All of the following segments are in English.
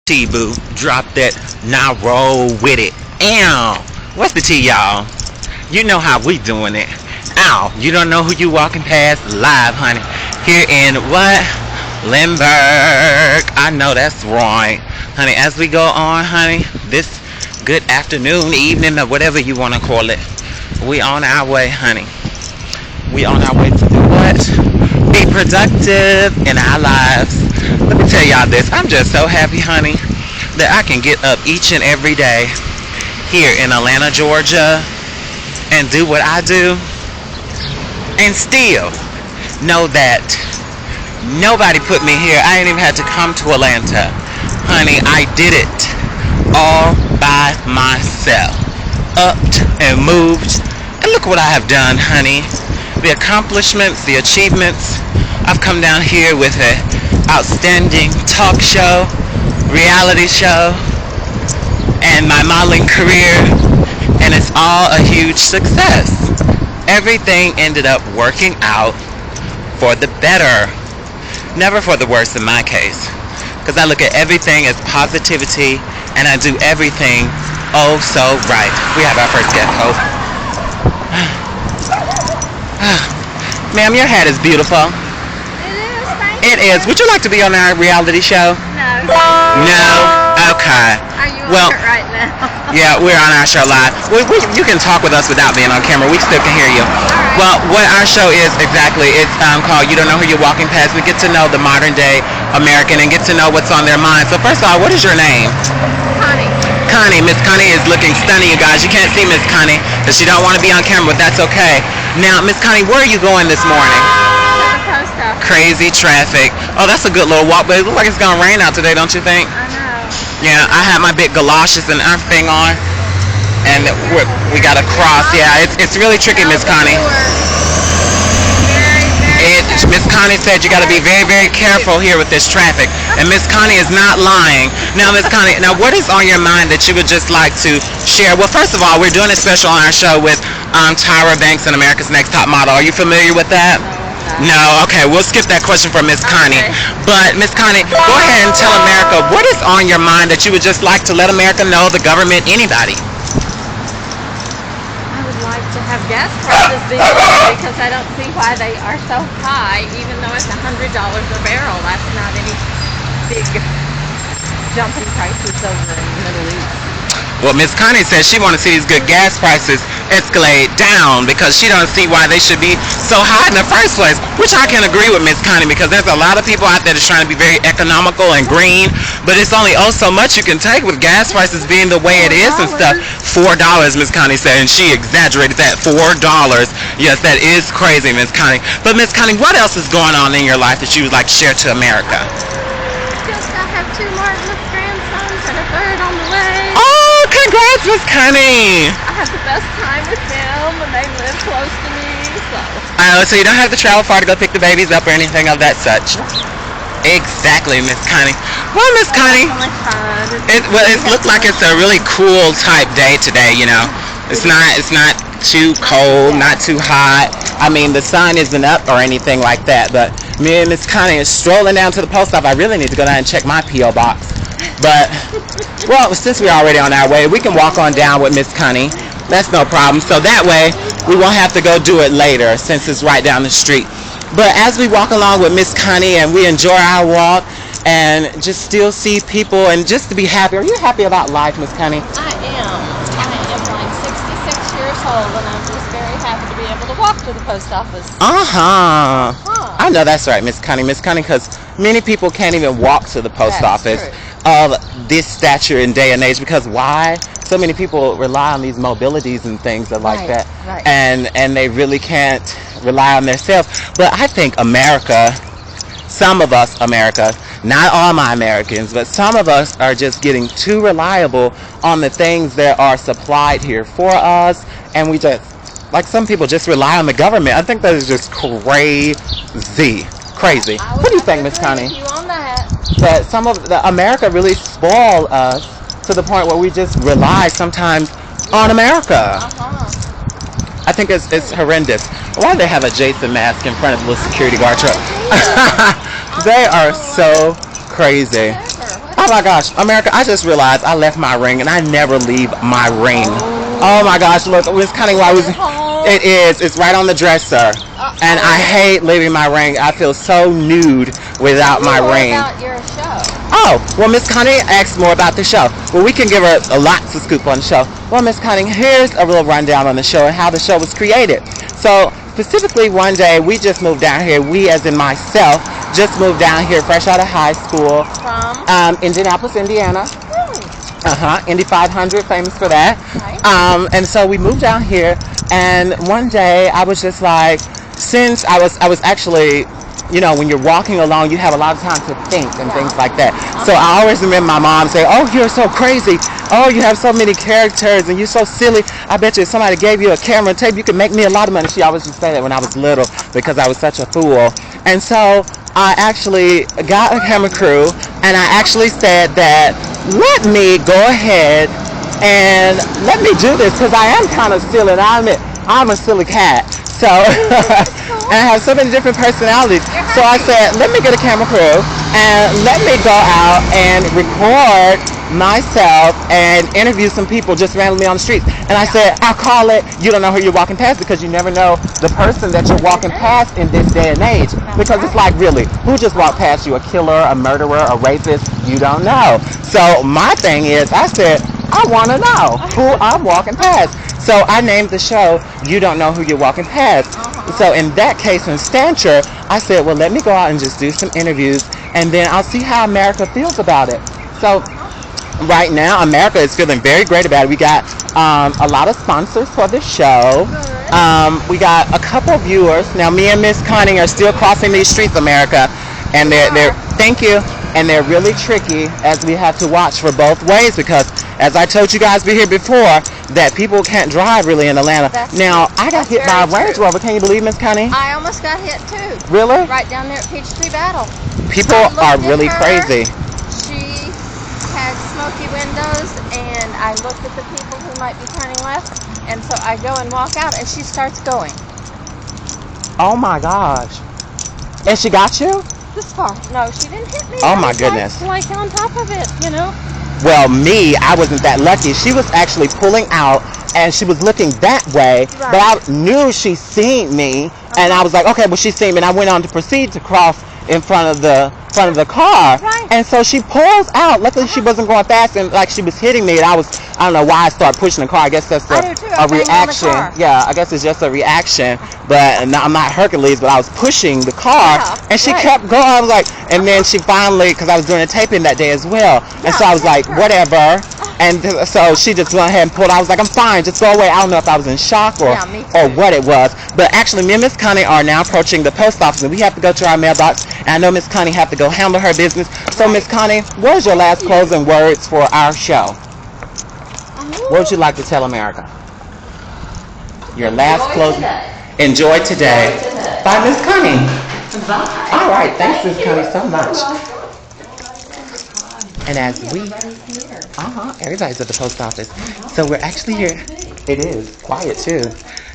T-Boo, drop that, now roll with it. Ow! What's the T, y'all? You know how we doing it. Ow! You don't know who you walking past live, honey. Here in what? Lindbergh. I know that's right. Honey, as we go on, honey, this good afternoon, evening, or whatever you want to call it, we on our way, honey. We on our way to do what? Be productive in our lives. Let me tell y'all this. I'm just so happy, honey, that I can get up each and every day here in Atlanta, Georgia, and do what I do, and still know that nobody put me here. I ain't even had to come to Atlanta. Honey, I did it all by myself. Upped and moved. And look what I have done, honey. The accomplishments, the achievements. I've come down here with an outstanding talk show, reality show, and my modeling career, and it's all a huge success. Everything ended up working out for the better, never for the worse in my case, because I look at everything as positivity, and I do everything oh so right. We have our first guest host. Ma'am, your hat is beautiful. It is. Would you like to be on our reality show? No. No? Okay. Are you Well, on it right now? Yeah, we're on our show live. You can talk with us without being on camera. We still can hear you. Right. Well, what our show is exactly, it's called You Don't Know Who You're Walking Past. We get to know the modern day American and get to know what's on their mind. So first of all, what is your name? Connie. Connie. Miss Connie is looking stunning, you guys. You can't see Miss Connie because she don't want to be on camera, but that's okay. Now, Miss Connie, where are you going this morning? To the post office. Crazy traffic. Oh, that's a good little walk, but it looks like it's gonna rain out today, don't you think? I know. Yeah, I had my big galoshes and everything on, and we got to cross. Yeah, it's really tricky, Miss Connie. Miss Connie said you got to be very, very careful here with this traffic, and Miss Connie is not lying. Now, Miss Connie, now what is on your mind that you would just like to share? Well, first of all, we're doing a special on our show with Tyra Banks and America's Next Top Model. Are you familiar with that? No, okay, we'll skip that question for Miss Connie. Okay. But Miss Connie, go ahead and tell America what is on your mind that you would just like to let America know, the government, anybody. I would like to have gas prices be lower because I don't see why they are so high, even though it's $100 a barrel. That's not any big jump in prices over in the Middle East. Well, Miss Connie says she wants to see these good gas prices escalate down because she don't see why they should be so high in the first place, which I can agree with Miss Connie because there's a lot of people out there that's trying to be very economical and green, but it's only oh so much you can take with gas prices being the way it is and stuff. $4, Miss Connie said, and she exaggerated that. $4. Yes, that is crazy, Miss Connie. But Miss Connie, what else is going on in your life that you would like to share to America? Just I have 2 marvelous grandsons and a third on the way. Congrats, Miss Connie. I have the best time with them and they live close to me, so. So you don't have to travel far to go pick the babies up or anything of that such. Exactly, Miss Connie. Well, Miss Connie, it looked like it's a really cool type day today. You know, it's not too cold, not too hot. I mean, the sun isn't up or anything like that. But me and Miss Connie is strolling down to the post office. I really need to go down and check my P.O. box. But, well, since we're already on our way, we can walk on down with Miss Connie. That's no problem. So that way, we won't have to go do it later since it's right down the street. But as we walk along with Miss Connie and we enjoy our walk and just still see people and just to be happy. Are you happy about life, Miss Connie? I am like 66 years old and I'm just very happy to be able to walk to the post office. I know that's right, Miss Connie. Miss Connie, because many people can't even walk to the post office of this stature and day and age because why? So many people rely on these mobilities and things like that. Right. And they really can't rely on themselves. But I think America, some of us, not all my Americans, but some of us are just getting too reliable on the things that are supplied here for us. And we just, like some people just rely on the government. I think that is just crazy. What do you think, Miss Connie? You on that. That some of the America really spoiled us to the point where we just rely sometimes on America. I think it's horrendous. Why do they have a Jason mask in front of the little security guard truck? They are so crazy. Oh my gosh, America, I just realized I left my ring and I never leave my ring. Oh my gosh, look, it's kind of why I was. It is. It's right on the dresser. And I hate leaving my ring. I feel so nude without my ring. About your show. Oh, well, Miss Connie asked more about the show. Well, we can give her a lots of scoop on the show. Well, Miss Connie, here's a little rundown on the show and how the show was created. So, specifically, one day, we just moved down here. We, as in myself, just moved down here fresh out of high school. From? Indianapolis, Indiana. Really? Indy 500, famous for that. Right. And so we moved down here, and one day I was just like, since I was actually, you know, when you're walking along, you have a lot of time to think and things like that. So I always remember my mom saying, "Oh, you're so crazy. Oh, you have so many characters, and you're so silly. I bet you if somebody gave you a camera and tape, you could make me a lot of money." She always used to say that when I was little because I was such a fool. And so I actually got a camera crew, and I actually said that, let me go ahead and let me do this because I am kind of silly, and I admit I'm a silly cat. So, and I have so many different personalities. So I said, let me get a camera crew and let me go out and record myself and interview some people just randomly on the streets. And I said, I'll call it, you don't know who you're walking past, because you never know the person that you're walking past in this day and age. Because it's like, really, who just walked past you? A killer, a murderer, a rapist? You don't know. So my thing is, I said, I want to know who I'm walking past. So I named the show, You Don't Know Who You're Walking Past. So in that case, in stature, I said, well, let me go out and just do some interviews, and then I'll see how America feels about it. So right now, America is feeling very great about it. We got a lot of sponsors for the show. We got a couple viewers. Now, me and Miss Connie are still crossing these streets, America, and they're thank you. And they're really tricky, as we have to watch for both ways, because as I told you guys here before, that people can't drive really in Atlanta. Now, I got hit by a Range Rover. Can you believe, Miss Connie? I almost got hit too. Really? Right down there at Peachtree Battle. People are really crazy. She had smoky windows, and I looked at the people who might be turning left, and so I go and walk out, and she starts going. Oh my gosh. And she got you? This far. No, she didn't hit me. Oh my goodness. Like on top of it, you know. Well, me, I wasn't that lucky. She was actually pulling out, and she was looking that way, but I knew she seen me, and I was like, okay, well, she seen me, and I went on to proceed to cross in front of the car, and so she pulls out. Luckily, she wasn't going fast, and like she was hitting me, and I don't know why I started pushing the car. I guess that's a reaction. Yeah, I guess it's just a reaction. But I'm not Hercules, but I was pushing the car, and she kept going. I was like, and then she finally, because I was doing a taping that day as well, and so I was like, whatever. And so she just went ahead and pulled. I was like, I'm fine, just go away. I don't know if I was in shock or what it was. But actually, me and Miss Connie are now approaching the post office, and we have to go to our mailbox. And I know Miss Connie have to go handle her business. So Miss Connie, what is your last closing words for our show? What would you like to tell America? Your last closing. Enjoy today. Bye, Miss Connie. Bye. All right, thanks, Miss Connie, so much. And as we, everybody's at the post office. So we're actually here. It is quiet too.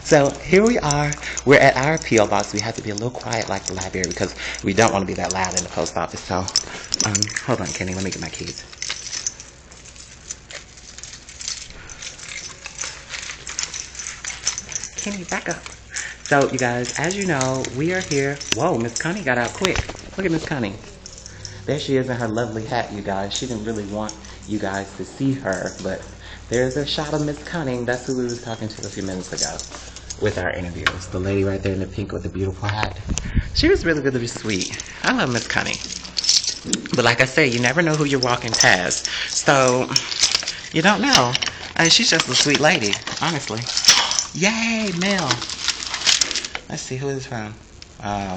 So here we are. We're at our P.O. box. We have to be a little quiet like the library because we don't want to be that loud in the post office. So, hold on, Kenny. Let me get my keys. Kenny, back up. So, you guys, as you know, we are here. Whoa, Miss Connie got out quick. Look at Miss Connie. There she is in her lovely hat, you guys. She didn't really want you guys to see her, but there's a shot of Miss Connie. That's who we was talking to a few minutes ago with our interviews. The lady right there in the pink with the beautiful hat. She was really, really sweet. I love Miss Connie. But like I said, you never know who you're walking past. So, you don't know. I mean, she's just a sweet lady, honestly. Yay, mail. Let's see, who is this from?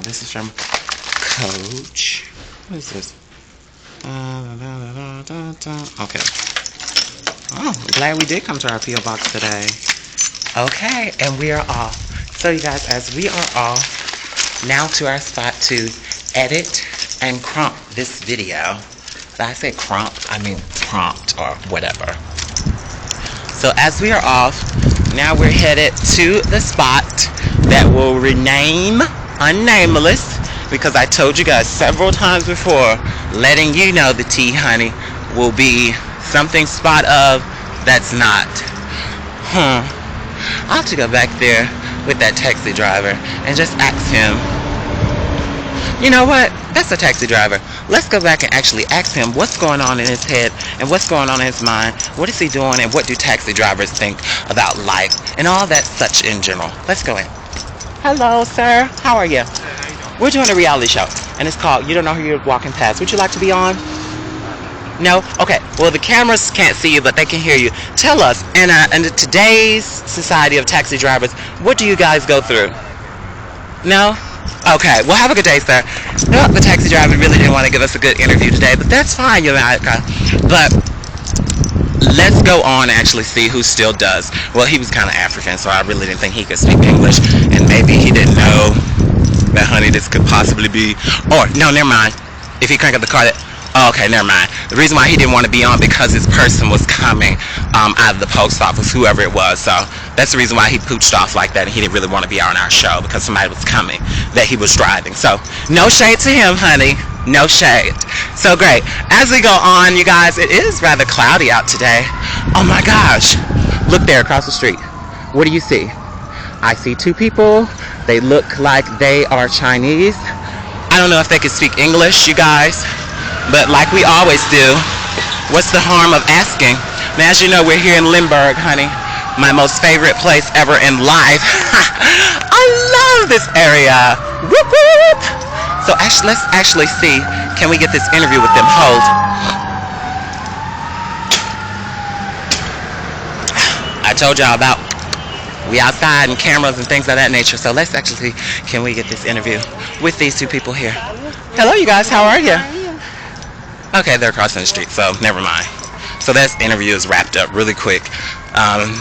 This is from Coach. What is this? Okay. Oh, glad we did come to our P.O. box today. Okay, and we are off. So you guys, as we are off, now to our spot to edit and crump this video. Did I say crump? I mean prompt or whatever. So as we are off, now we're headed to the spot that will rename Unnameless, because I told you guys several times before, letting you know the tea, honey. will be something spot of that's not. I'll have to go back there with that taxi driver and just ask him. You know what? That's a taxi driver. Let's go back and actually ask him what's going on in his head and what's going on in his mind. What is he doing and what do taxi drivers think about life and all that such in general. Let's go in. Hello, sir. How are you? We're doing a reality show and it's called You Don't Know Who You're Walking Past. Would you like to be on? No? Okay. Well, the cameras can't see you, but they can hear you. Tell us, in today's society of taxi drivers, what do you guys go through? No? Okay. Well, have a good day, sir. No, the taxi driver really didn't want to give us a good interview today, but that's fine, Yolanda. But let's go on and actually see who still does. Well, he was kind of African, so I really didn't think he could speak English, and maybe he didn't know that, honey, this could possibly be. Or no, never mind. If he crank up the car, that. Oh, okay, never mind. The reason why he didn't want to be on because his person was coming out of the post office, whoever it was. So that's the reason why he pooched off like that, and he didn't really want to be on our show because somebody was coming that he was driving. So no shade to him, honey. No shade. So great. As we go on, you guys, it is rather cloudy out today. Oh my gosh. Look there across the street. What do you see? I see two people. They look like they are Chinese. I don't know if they can speak English, you guys. But like we always do, what's the harm of asking? Now, as you know, we're here in Lindbergh, honey. My most favorite place ever in life. I love this area. Whoop, whoop. So let's actually see, can we get this interview with them? Hold. I told y'all about we outside and cameras and things of that nature. So let's actually see, can we get this interview with these two people here? Hello, you guys. How are you? Okay, they're crossing the street, so never mind. So that interview is wrapped up really quick.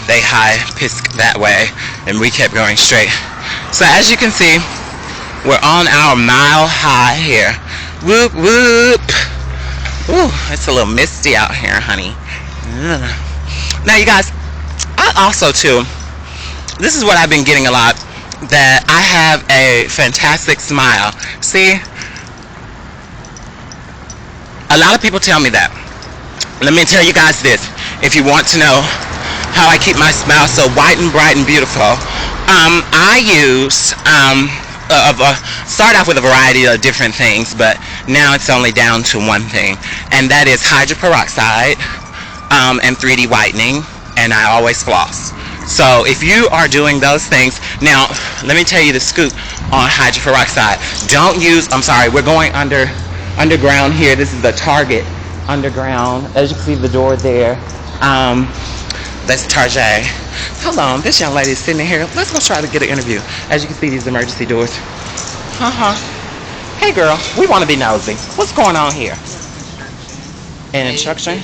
They high-pissed that way, and we kept going straight. So as you can see, we're on our mile high here. Whoop, whoop. Ooh, it's a little misty out here, honey. Now, you guys, I also, too, this is what I've been getting a lot, that I have a fantastic smile. See? A lot of people tell me that. Let me tell you guys this. If you want to know how I keep my smile so white and bright and beautiful, I use, start off with a variety of different things, but now it's only down to one thing, and that is hydroperoxide and 3D whitening, and I always floss. So if you are doing those things, now let me tell you the scoop on hydroperoxide. Don't use, I'm sorry, we're going underground here. This is the Target underground. As you can see the door there. That's Target. Hold on, this young lady is sitting here. Let's go try to get an interview. As you can see, these emergency doors. Hey girl, we want to be nosy. What's going on here? In instruction?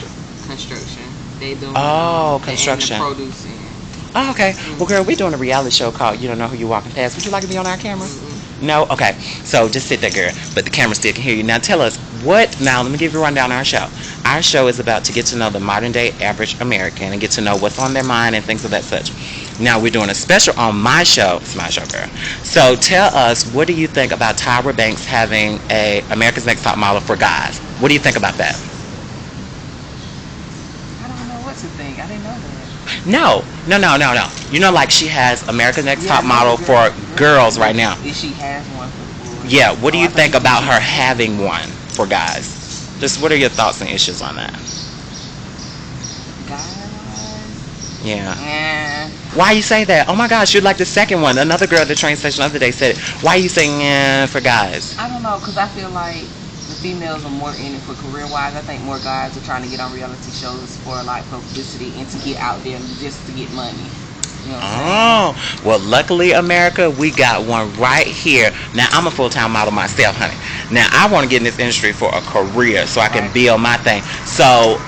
Construction. They doing construction. And the producing. Oh, okay. Well, girl, we're doing a reality show called You Don't Know Who You're Walking Past. Would you like to be on our camera? No? Okay. So just sit there, girl. But the camera still can hear you. Now tell us now let me give you a rundown of our show. Our show is about to get to know the modern day average American and get to know what's on their mind and things of that such. Now we're doing a special on my show. It's my show, girl. So tell us, what do you think about Tyra Banks having a America's Next Top Model for guys? What do you think about that? I don't know what to think. I didn't know that. No. You know, like she has America's Next Top Model for girls right now. If she has one for the boys. Yeah, what do you think about her having one for guys? Just what are your thoughts and issues on that? Guys? Yeah. Why you say that? Oh my gosh, you're like the second one. Another girl at the train station the other day said it. Why are you saying for guys? I don't know, because I feel like the females are more in it for career-wise. I think more guys are trying to get on reality shows for like publicity and to get out there just to get money. You know what I'm saying? Well, luckily, America, we got one right here. Now, I'm a full-time model myself, honey. Now, I want to get in this industry for a career so I can build my thing. So,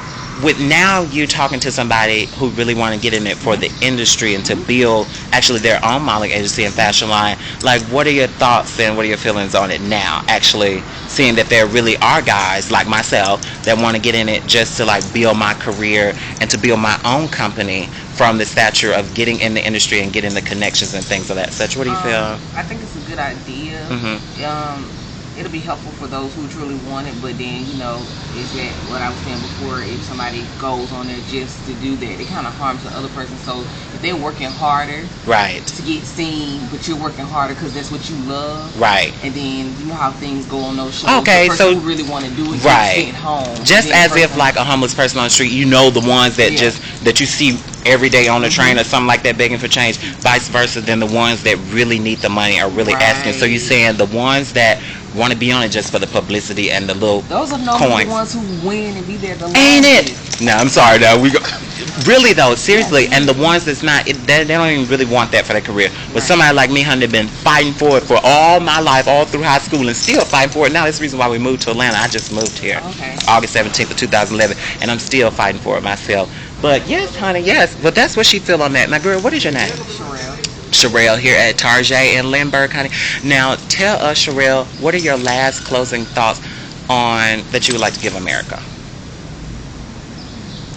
with now you talking to somebody who really want to get in it for the industry and to build actually their own modeling agency and fashion line, like what are your thoughts and what are your feelings on it now, actually seeing that there really are guys like myself that want to get in it just to like build my career and to build my own company from the stature of getting in the industry and getting the connections and things of that such. What do you feel? I think it's a good idea. it'll be helpful for those who truly want it. But then, you know, is that what I was saying before? If somebody goes on there just to do that, it kind of harms the other person. So if they're working harder, right, to get seen, but you're working harder because that's what you love, right, and then you know how things go on those shows. Okay, the person so who really want to do it, right, just home, just as if like a homeless person on the street, you know, the ones that just that you see every day on the train or something like that begging for change, vice versa, than the ones that really need the money or really asking. So you're saying the ones that want to be on it just for the publicity and the little those are normally coins. The ones who win and be there the Ain't longest. it? No, I'm sorry. No, we go. Really though, seriously, and the ones that's not, they don't even really want that for their career. But somebody like me, honey, been fighting for it for all my life, all through high school, and still fighting for it now. That's the reason why we moved to Atlanta. I just moved here, August 17th of 2011, and I'm still fighting for it myself. But yes, honey, yes. But that's what she feel on that. Now, girl, what is your name? Sherelle here at Tarjay in Lindbergh, honey. Now, tell us, Sherelle, what are your last closing thoughts on that you would like to give America?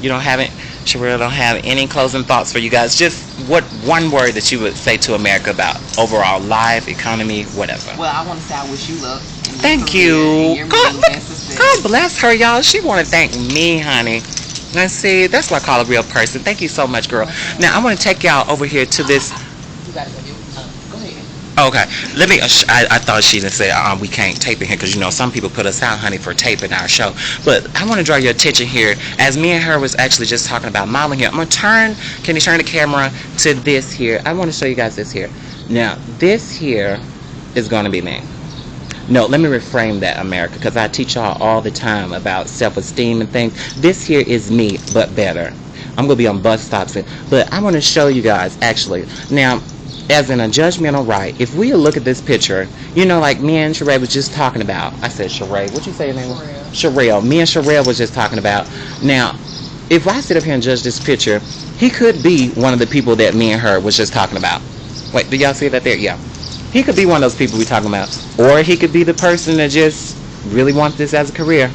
You don't have it? Sherelle don't have any closing thoughts for you guys. Just what one word that you would say to America about overall life, economy, whatever. Well, I want to say I wish you luck. Thank you. God bless her, y'all. She want to thank me, honey. Let's see. That's what I call a real person. Thank you so much, girl. Now, I want to take y'all over here to this. You got to go ahead. Okay, let me. I thought she didn't say we can't tape in here because you know some people put us out, honey, for taping our show. But I want to draw your attention here as me and her was actually just talking about modeling here. I'm gonna turn. Can you turn the camera to this here? I want to show you guys this here. Now this here is gonna be me. No, let me reframe that, America, because I teach y'all all the time about self-esteem and things. This here is me, but better. I'm gonna be on bus stops, but I want to show you guys actually now. As in a judgmental right, if we look at this picture, you know, like me and Sherelle was just talking about. I said Sherelle. What'd you say your name was? Sherelle. Me and Sherelle was just talking about. Now, if I sit up here and judge this picture, he could be one of the people that me and her was just talking about. Wait, do y'all see that there? Yeah. He could be one of those people we talking about. Or he could be the person that just really wants this as a career.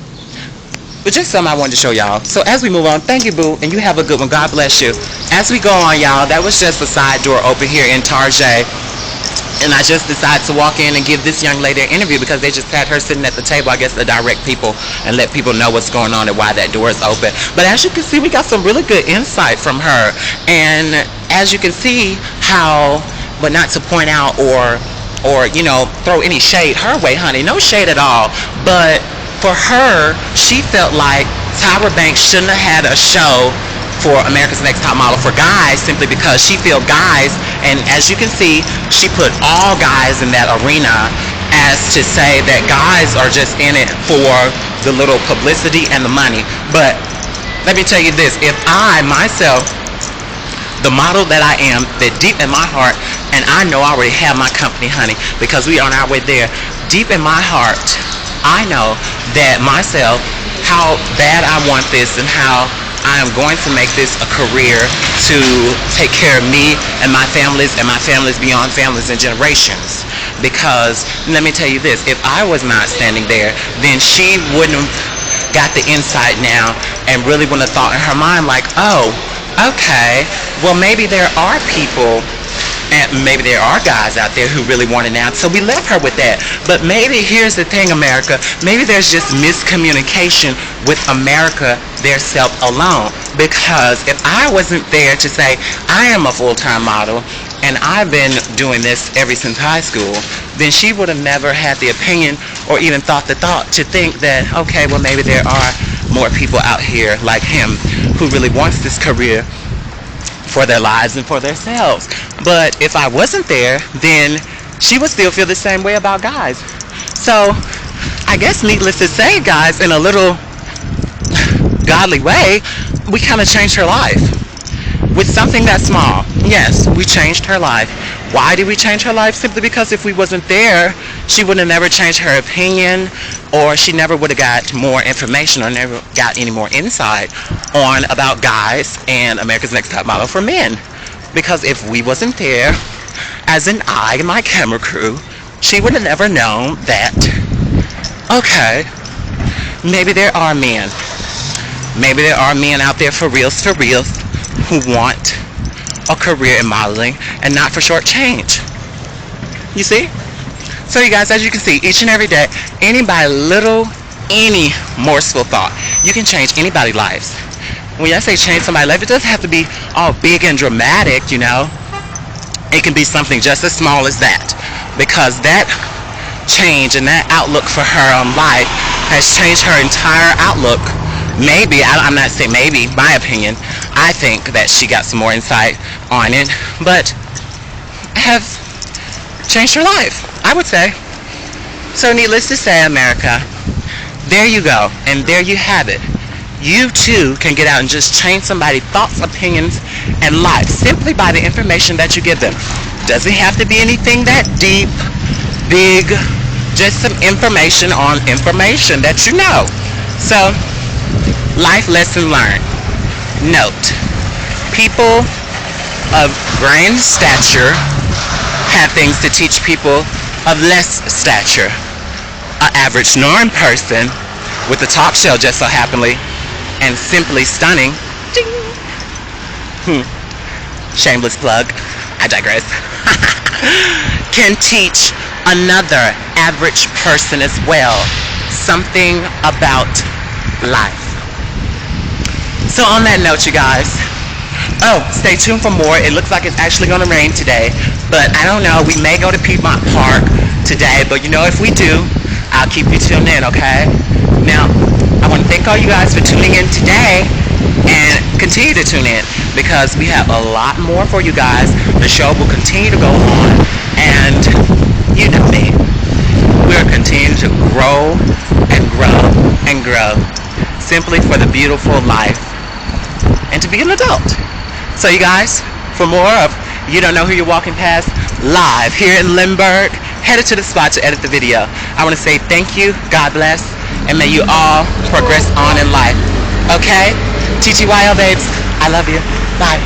But just something I wanted to show y'all. So as we move on, thank you, boo, and you have a good one. God bless you. As we go on, y'all, that was just a side door open here in Tarjay. And I just decided to walk in and give this young lady an interview because they just had her sitting at the table, I guess, to direct people and let people know what's going on and why that door is open. But as you can see, we got some really good insight from her. And as you can see how, but not to point out or you know, throw any shade her way, honey. No shade at all. But for her, she felt like Tyra Banks shouldn't have had a show for America's Next Top Model for guys simply because she feel guys, and as you can see, she put all guys in that arena as to say that guys are just in it for the little publicity and the money. But let me tell you this, if I myself, the model that I am, that deep in my heart, and I know I already have my company, honey, because we are on our way there, deep in my heart, I know that myself, how bad I want this and how I am going to make this a career to take care of me and my families beyond families and generations. Because let me tell you this, if I was not standing there, then she wouldn't have got the insight now and really wouldn't have thought in her mind like, oh, okay, well maybe there are people and maybe there are guys out there who really want it now. So we left her with that. But maybe here's the thing, America. Maybe there's just miscommunication with America, their self alone. Because if I wasn't there to say, I am a full-time model and I've been doing this ever since high school, then she would have never had the opinion or even thought the thought to think that, okay, well maybe there are more people out here like him who really wants this career for their lives and for themselves. But if I wasn't there, then she would still feel the same way about guys. So I guess needless to say, guys, in a little godly way, we kind of changed her life with something that small. Yes, we changed her life. Why did we change her life? Simply because if we wasn't there, she would have never changed her opinion, or she never would have got more information or never got any more insight on about guys and America's Next Top Model for men. Because if we wasn't there, as in I and my camera crew, she would have never known that, okay, maybe there are men. Maybe there are men out there for reals, who want a career in modeling and not for short change. You see? So you guys, as you can see, each and every day, any morsel thought, you can change anybody's lives. When I say change somebody's life, it doesn't have to be all big and dramatic, you know. It can be something just as small as that, because that change and that outlook for her on life has changed her entire outlook. Maybe, I'm not saying maybe, my opinion, I think that she got some more insight on it, but have changed her life, I would say. So needless to say, America, there you go, and there you have it. You too can get out and just change somebody's thoughts, opinions, and life simply by the information that you give them. Doesn't have to be anything that deep, big, just some information on information that you know. So, life lesson learned. Note, people of grand stature have things to teach people of less stature. An average norm person with a top shell just so happenly and simply stunning, shameless plug, I digress, can teach another average person as well something about life. So on that note, you guys, stay tuned for more. It looks like it's actually going to rain today, but I don't know. We may go to Piedmont Park today, but you know, if we do, I'll keep you tuned in, okay? Now, I want to thank all you guys for tuning in today, and continue to tune in, because we have a lot more for you guys. The show will continue to go on, and you know me, we're continuing to grow and grow and grow, simply for the beautiful life and to be an adult. So you guys, for more of You Don't Know Who You're Walking Past live here in Lindbergh, headed to the spot to edit the video. I want to say thank you, God bless, and may you all progress on in life. Okay? TTYL babes, I love you. Bye.